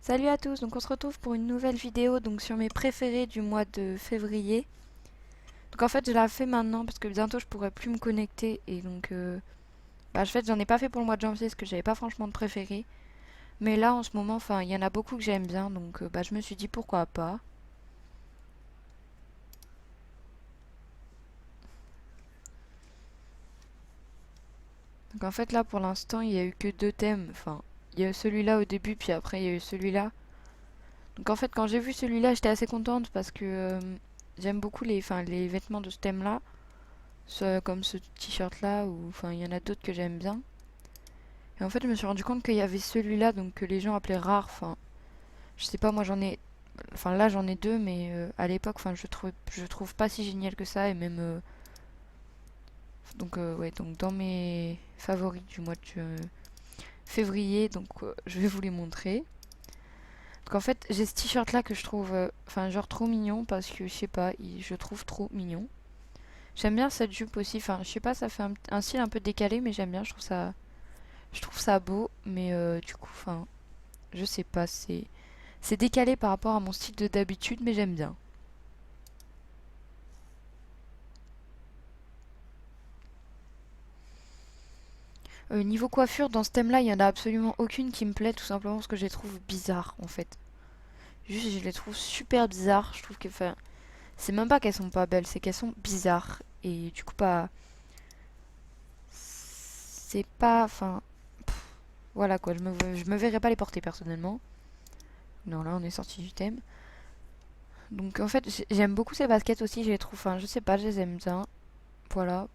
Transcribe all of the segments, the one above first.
Salut à tous, donc on se retrouve pour une nouvelle vidéo donc sur mes préférés du mois de février. Donc en fait je la fais maintenant parce que bientôt je pourrai plus me connecter et donc en fait j'en ai pas fait pour le mois de janvier parce que j'avais pas franchement de préférés. Mais là en ce moment enfin il y en a beaucoup que j'aime bien donc je me suis dit pourquoi pas. Donc en fait là pour l'instant il y a eu que deux thèmes, enfin il y a eu celui-là au début puis après il y a eu celui-là. Donc en fait quand j'ai vu celui-là j'étais assez contente parce que j'aime beaucoup les vêtements de ce thème-là. Comme ce t-shirt là, ou enfin il y en a d'autres que j'aime bien. Et en fait je me suis rendu compte qu'il y avait celui-là donc que les gens appelaient rare. Enfin je sais pas moi j'en ai, enfin là j'en ai deux mais à l'époque enfin je trouve pas si génial que ça et même ouais donc dans mes favoris du mois de février donc je vais vous les montrer. Donc en fait j'ai ce t-shirt là que je trouve enfin genre trop mignon parce que je sais pas je trouve trop mignon. J'aime bien cette jupe aussi, enfin je sais pas ça fait un style un peu décalé mais j'aime bien, je trouve ça beau, mais du coup, enfin, je sais pas, c'est décalé par rapport à mon style de d'habitude, mais j'aime bien. Niveau coiffure, dans ce thème-là, il y en a absolument aucune qui me plaît, tout simplement parce que je les trouve bizarres, en fait. Juste, je les trouve super bizarres. Je trouve que, enfin, c'est même pas qu'elles sont pas belles, c'est qu'elles sont bizarres. Et du coup, pas, c'est pas, enfin, voilà quoi. Je me verrais pas les porter personnellement. Non, là, on est sorti du thème. Donc, en fait, j'aime beaucoup ces baskets aussi. Je les trouve, enfin, je sais pas, je les aime bien. Voilà.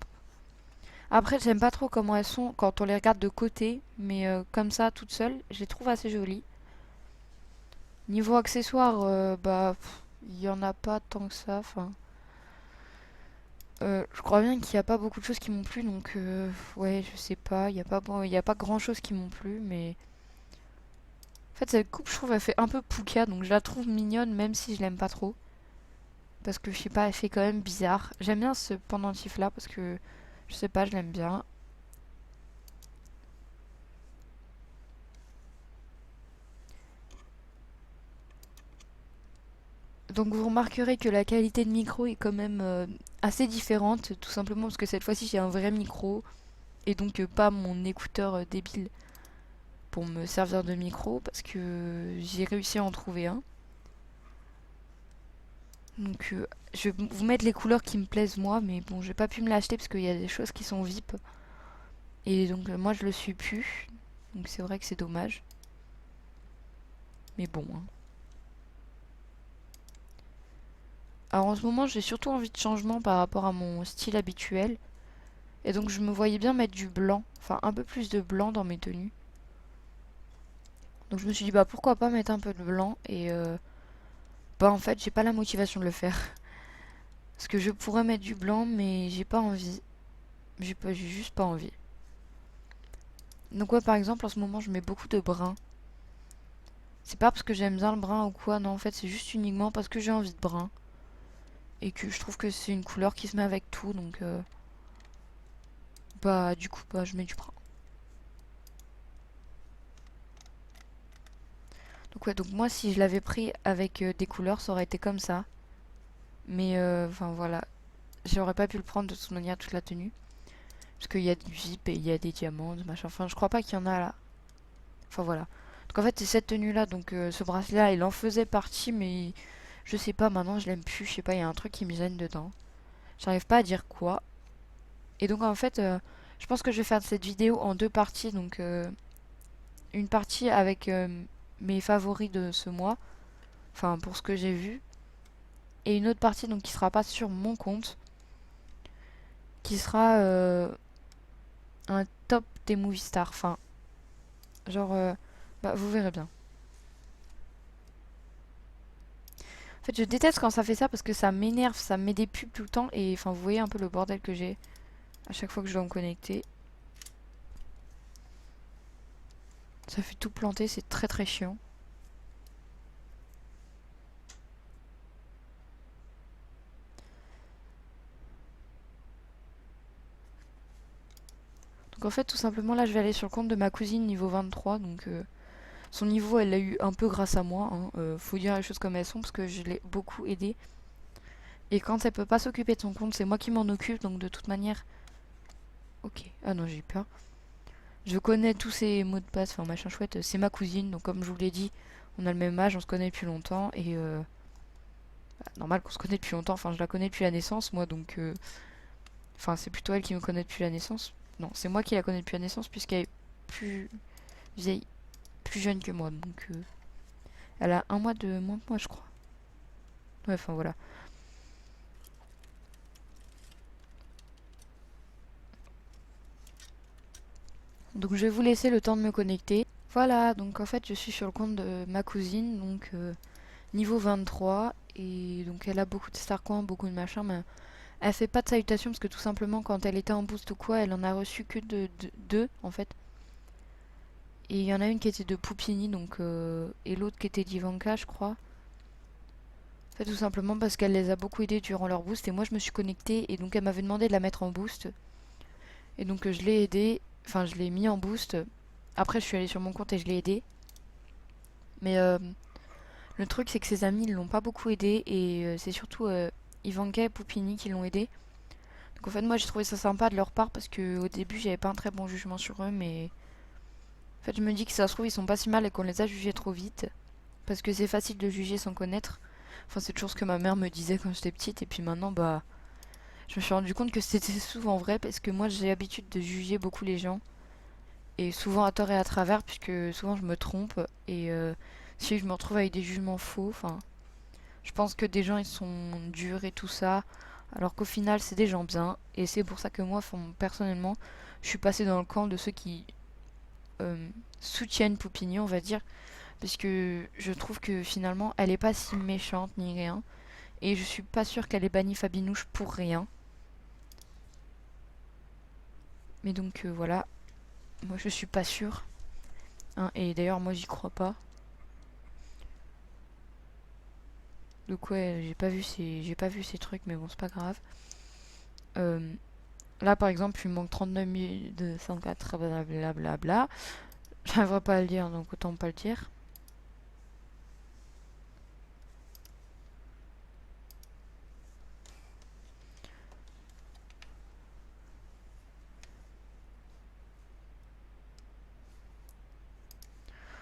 Après, j'aime pas trop comment elles sont quand on les regarde de côté, mais comme ça, toutes seules, je les trouve assez jolies. Niveau accessoires, il y en a pas tant que ça. Enfin, je crois bien qu'il y a pas beaucoup de choses qui m'ont plu, donc ouais, je sais pas. Il y a pas grand chose qui m'ont plu, mais en fait, cette coupe, je trouve, elle fait un peu Pooka, donc je la trouve mignonne, même si je l'aime pas trop, parce que je sais pas, elle fait quand même bizarre. J'aime bien ce pendentif là parce que je sais pas, je l'aime bien. Donc vous remarquerez que la qualité de micro est quand même assez différente, tout simplement parce que cette fois-ci j'ai un vrai micro et donc pas mon écouteur débile pour me servir de micro parce que j'ai réussi à en trouver un. Donc je vais vous mettre les couleurs qui me plaisent moi, mais bon j'ai pas pu me l'acheter parce qu'il y a des choses qui sont VIP et donc moi je le suis plus, donc c'est vrai que c'est dommage, mais bon, hein. Alors en ce moment j'ai surtout envie de changement par rapport à mon style habituel. Et donc je me voyais bien mettre du blanc, enfin un peu plus de blanc dans mes tenues. Donc je me suis dit bah pourquoi pas mettre un peu de blanc et en fait j'ai pas la motivation de le faire. Parce que je pourrais mettre du blanc mais j'ai pas envie. J'ai juste pas envie. Donc ouais par exemple en ce moment je mets beaucoup de brun. C'est pas parce que j'aime bien le brun ou quoi, non en fait c'est juste uniquement parce que j'ai envie de brun. Et que je trouve que c'est une couleur qui se met avec tout donc du coup je mets du brun. Donc ouais donc moi si je l'avais pris avec des couleurs ça aurait été comme ça. Mais enfin voilà, j'aurais pas pu le prendre de toute manière toute la tenue. Parce qu'il y a du zip et il y a des diamants, machin. Enfin, je crois pas qu'il y en a là. Enfin voilà. Donc en fait, c'est cette tenue là, donc ce bracelet là, il en faisait partie, mais je sais pas, maintenant je l'aime plus. Je sais pas, il y a un truc qui me gêne dedans. J'arrive pas à dire quoi. Et donc en fait, je pense que je vais faire cette vidéo en deux parties. Donc une partie avec mes favoris de ce mois. Enfin, pour ce que j'ai vu. Et une autre partie donc qui sera pas sur mon compte. Qui sera un top des movie stars. Enfin, genre, vous verrez bien. En fait, je déteste quand ça fait ça parce que ça m'énerve, ça me met des pubs tout le temps. Et enfin, vous voyez un peu le bordel que j'ai à chaque fois que je dois me connecter. Ça fait tout planter, c'est très très chiant. Donc en fait, tout simplement, là, je vais aller sur le compte de ma cousine niveau 23. Donc Son niveau, elle l'a eu un peu grâce à moi, hein. Faut dire les choses comme elles sont parce que je l'ai beaucoup aidée. Et quand elle peut pas s'occuper de son compte, c'est moi qui m'en occupe, donc de toute manière. Ok. Ah non, j'ai eu peur. Je connais tous ses mots de passe, enfin machin chouette. C'est ma cousine, donc comme je vous l'ai dit, on a le même âge, on se connaît depuis longtemps. Et bah, normal qu'on se connaît depuis longtemps, enfin je la connais depuis la naissance, moi, donc. Enfin, c'est plutôt elle qui me connaît depuis la naissance. Non, c'est moi qui la connais depuis la naissance, puisqu'elle est plus vieille, plus jeune que moi, donc. Elle a un mois de moins que moi, je crois. Ouais, enfin voilà. Donc je vais vous laisser le temps de me connecter. Voilà, donc en fait je suis sur le compte de ma cousine, donc niveau 23, et donc elle a beaucoup de starcoins, beaucoup de machins, mais elle fait pas de salutations parce que tout simplement quand elle était en boost ou quoi, elle en a reçu que deux en fait. Et il y en a une qui était de Poupini, donc et l'autre qui était d'Ivanka, je crois. En fait, tout simplement parce qu'elle les a beaucoup aidés durant leur boost, et moi je me suis connectée, et donc elle m'avait demandé de la mettre en boost. Et donc je l'ai aidée, enfin je l'ai mis en boost. Après je suis allée sur mon compte et je l'ai aidée. Mais le truc c'est que ses amis ils l'ont pas beaucoup aidé et c'est surtout Ivanka et Poupini qui l'ont aidé. Donc en fait moi j'ai trouvé ça sympa de leur part parce que au début j'avais pas un très bon jugement sur eux, mais en fait je me dis que ça se trouve ils sont pas si mal et qu'on les a jugés trop vite. Parce que c'est facile de juger sans connaître. Enfin c'est toujours ce que ma mère me disait quand j'étais petite et puis maintenant bah je me suis rendu compte que c'était souvent vrai parce que moi j'ai l'habitude de juger beaucoup les gens. Et souvent à tort et à travers, puisque souvent je me trompe. Et si je me retrouve avec des jugements faux, enfin, je pense que des gens ils sont durs et tout ça, alors qu'au final c'est des gens bien. Et c'est pour ça que moi, personnellement, je suis passée dans le camp de ceux qui euh, soutiennent Poupini, on va dire. Parce que je trouve que finalement elle est pas si méchante ni rien. Et je suis pas sûre qu'elle ait banni Fabinouche pour rien. Mais donc voilà, moi je suis pas sûre, hein. Et d'ailleurs moi j'y crois pas. Donc ouais, j'ai pas vu ces trucs, mais bon, c'est pas grave. Euh, Là, par exemple, il me manque 39 204, blablabla. J'arriverai pas à le dire, donc autant pas le dire.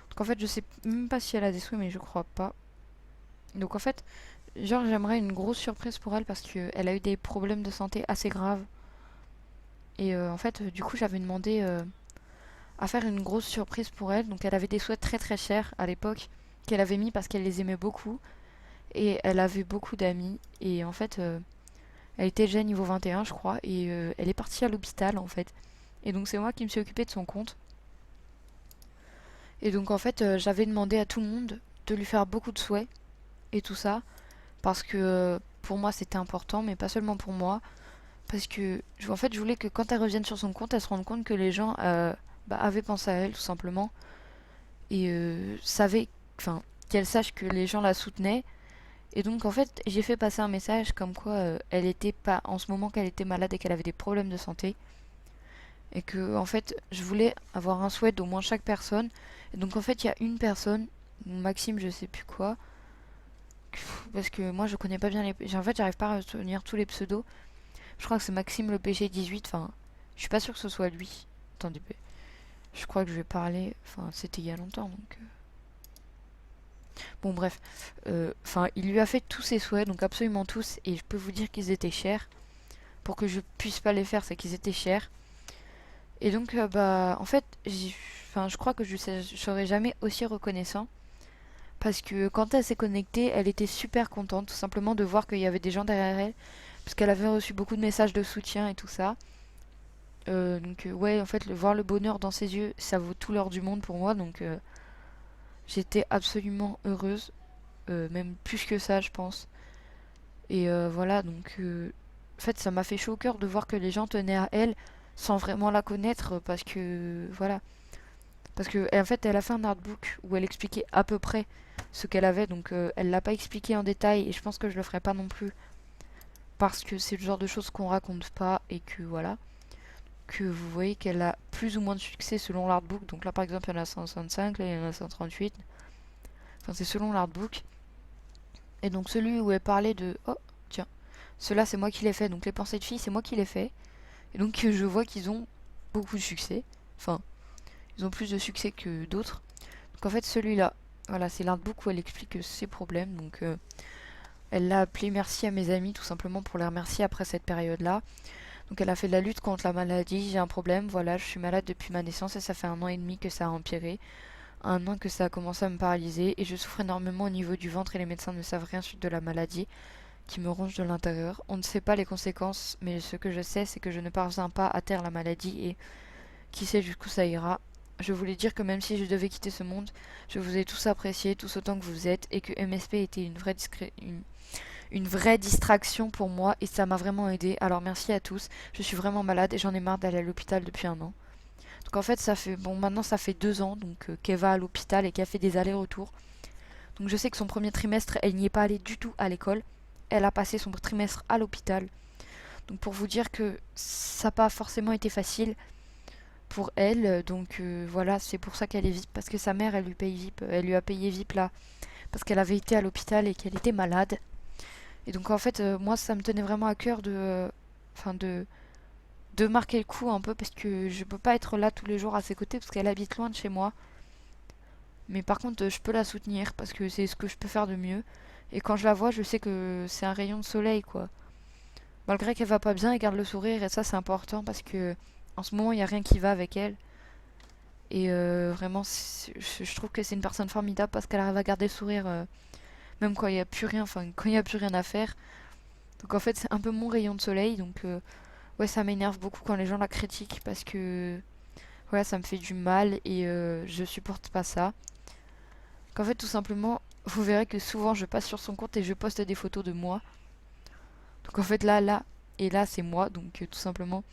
Donc en fait, je sais même pas si elle a des souhaits, mais je crois pas. Donc en fait, genre, j'aimerais une grosse surprise pour elle parce qu'elle a eu des problèmes de santé assez graves. Et en fait, du coup, j'avais demandé à faire une grosse surprise pour elle. Donc elle avait des souhaits très très chers à l'époque qu'elle avait mis parce qu'elle les aimait beaucoup. Et elle avait beaucoup d'amis. Et en fait, elle était déjà niveau 21, je crois. Et elle est partie à l'hôpital, en fait. Et donc, c'est moi qui me suis occupée de son compte. Et donc, en fait, j'avais demandé à tout le monde de lui faire beaucoup de souhaits et tout ça. Parce que pour moi, c'était important, mais pas seulement pour moi. Parce que, en fait, je voulais que quand elle revienne sur son compte, elle se rende compte que les gens bah, avaient pensé à elle, tout simplement. Et savaient, enfin, qu'elle sache que les gens la soutenaient. Et donc en fait, j'ai fait passer un message comme quoi elle était pas en ce moment qu'elle était malade et qu'elle avait des problèmes de santé et que en fait, je voulais avoir un souhait d'au moins chaque personne. Et donc en fait, il y a une personne, Maxime, je sais plus quoi, parce que moi je connais pas bien les en fait, j'arrive pas à retenir tous les pseudos. Je crois que c'est Maxime le PG18, enfin, je suis pas sûre que ce soit lui. Attendez, je crois que je vais parler, enfin, c'était il y a longtemps donc bon bref, enfin, il lui a fait tous ses souhaits, donc absolument tous, et je peux vous dire qu'ils étaient chers. Pour que je puisse pas les faire, c'est qu'ils étaient chers. Et donc, bah, en fait, enfin, je crois que je serai jamais aussi reconnaissant. Parce que quand elle s'est connectée, elle était super contente, tout simplement de voir qu'il y avait des gens derrière elle. Parce qu'elle avait reçu beaucoup de messages de soutien et tout ça. Donc, ouais, en fait, voir le bonheur dans ses yeux, ça vaut tout l'or du monde pour moi. Donc, j'étais absolument heureuse. Même plus que ça, je pense. Et voilà, donc en fait, ça m'a fait chaud au cœur de voir que les gens tenaient à elle sans vraiment la connaître parce que voilà. Parce que en fait, elle a fait un artbook où elle expliquait à peu près ce qu'elle avait, donc elle l'a pas expliqué en détail et je pense que je le ferai pas non plus parce que c'est le genre de choses qu'on raconte pas et que voilà. Que vous voyez qu'elle a plus ou moins de succès selon l'artbook. Donc là par exemple il y en a 165, là il y en a 138. Enfin c'est selon l'artbook. Et donc celui où elle parlait de... Oh tiens, ceux-là c'est moi qui les fait. Donc les pensées de filles c'est moi qui les fais. Et donc je vois qu'ils ont beaucoup de succès. Enfin, ils ont plus de succès que d'autres. Donc en fait celui-là, voilà, c'est l'artbook où elle explique ses problèmes. Donc elle l'a appelé merci à mes amis tout simplement pour les remercier après cette période-là. Donc elle a fait de la lutte contre la maladie. J'ai un problème, voilà, je suis malade depuis ma naissance et ça fait 1 an et demi que ça a empiré. 1 an que ça a commencé à me paralyser et je souffre énormément au niveau du ventre et les médecins ne savent rien suite de la maladie qui me ronge de l'intérieur. On ne sait pas les conséquences, mais ce que je sais, c'est que je ne parviens pas à taire la maladie et qui sait jusqu'où ça ira. Je voulais dire que même si je devais quitter ce monde, je vous ai tous appréciés, tous autant que vous êtes, et que MSP était une vraie distraction pour moi, et ça m'a vraiment aidé. Alors merci à tous. Je suis vraiment malade et j'en ai marre d'aller à l'hôpital depuis 1 an. Donc en fait, ça fait bon, maintenant ça fait 2 ans donc qu'elle va à l'hôpital et qu'elle fait des allers-retours. Donc je sais que son premier trimestre, elle n'y est pas allée du tout à l'école. Elle a passé son trimestre à l'hôpital. Donc pour vous dire que ça n'a pas forcément été facile pour elle. Donc voilà, c'est pour ça qu'elle est VIP. Parce que sa mère, elle lui paye VIP. Elle lui a payé VIP là. Parce qu'elle avait été à l'hôpital et qu'elle était malade. Et donc en fait, moi, ça me tenait vraiment à cœur enfin de marquer le coup un peu. Parce que je peux pas être là tous les jours à ses côtés. Parce qu'elle habite loin de chez moi. Mais par contre, je peux la soutenir. Parce que c'est ce que je peux faire de mieux. Et quand je la vois, je sais que c'est un rayon de soleil, quoi. Malgré qu'elle va pas bien, elle garde le sourire et ça c'est important parce que en ce moment il n'y a rien qui va avec elle. Et vraiment, je trouve que c'est une personne formidable parce qu'elle arrive à garder le sourire même quand il n'y a plus rien, enfin quand il n'y a plus rien à faire. Donc en fait c'est un peu mon rayon de soleil. Donc ouais, ça m'énerve beaucoup quand les gens la critiquent parce que voilà, ça me fait du mal et je supporte pas ça. Qu'en fait tout simplement, vous verrez que souvent je passe sur son compte et je poste des photos de moi. Donc en fait là et là c'est moi, donc tout simplement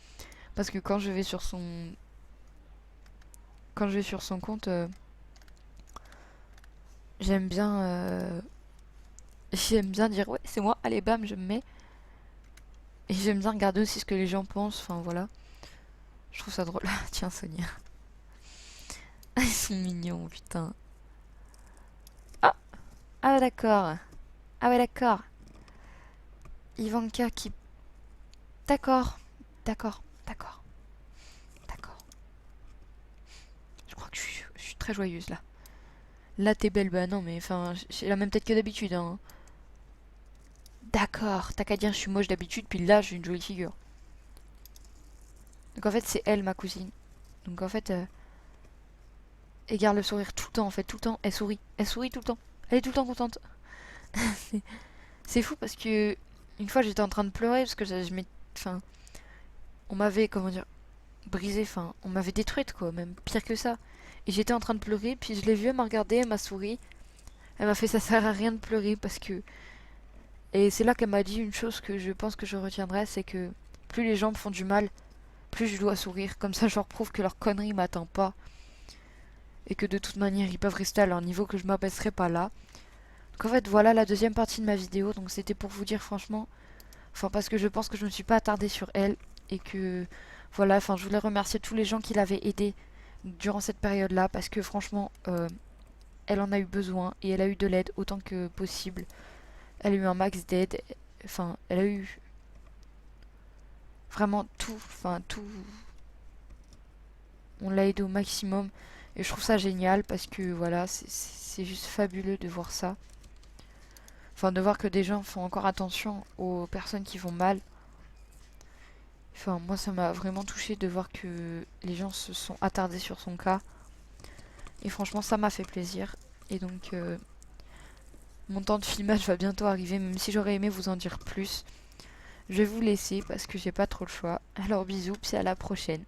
parce que quand je vais sur son compte, j'aime bien j'aime bien dire ouais c'est moi, allez bam je me mets et j'aime bien regarder aussi ce que les gens pensent, enfin voilà, je trouve ça drôle. Tiens Sonia, ils sont mignons putain. Ah ah ouais, d'accord, ah ouais d'accord, Ivanka qui d'accord d'accord d'accord d'accord, je crois que je suis très joyeuse là. Là t'es belle, bah non mais enfin j'ai la même tête que d'habitude hein. D'accord, t'as qu'à dire je suis moche d'habitude, puis là j'ai une jolie figure. Donc en fait c'est elle ma cousine. Donc en fait elle garde le sourire tout le temps en fait, tout le temps. Elle sourit tout le temps. Elle est tout le temps contente. c'est c'est fou parce que une fois j'étais en train de pleurer parce que enfin, on m'avait comment dire brisé, enfin on m'avait détruite quoi, même pire que ça. Et j'étais en train de pleurer, puis je l'ai vue, elle m'a regardé, elle m'a souri, elle m'a fait ça sert à rien de pleurer parce que et c'est là qu'elle m'a dit une chose que je pense que je retiendrai, c'est que plus les gens me font du mal, plus je dois sourire. Comme ça, je leur prouve que leur connerie m'atteint pas. Et que de toute manière, ils peuvent rester à leur niveau, que je m'abaisserai pas là. Donc en fait, voilà la deuxième partie de ma vidéo. Donc c'était pour vous dire franchement, enfin parce que je pense que je ne me suis pas attardée sur elle. Et que, voilà, enfin je voulais remercier tous les gens qui l'avaient aidée durant cette période-là. Parce que franchement, elle en a eu besoin. Et elle a eu de l'aide autant que possible. Elle a eu un max d'aide. Enfin, elle a eu vraiment tout. Enfin, tout. On l'a aidé au maximum. Et je trouve ça génial parce que voilà, c'est juste fabuleux de voir ça. Enfin, de voir que des gens font encore attention aux personnes qui vont mal. Enfin, moi, ça m'a vraiment touché de voir que les gens se sont attardés sur son cas. Et franchement, ça m'a fait plaisir. Et donc, mon temps de filmage va bientôt arriver, même si j'aurais aimé vous en dire plus. Je vais vous laisser parce que j'ai pas trop le choix. Alors bisous, puis à la prochaine.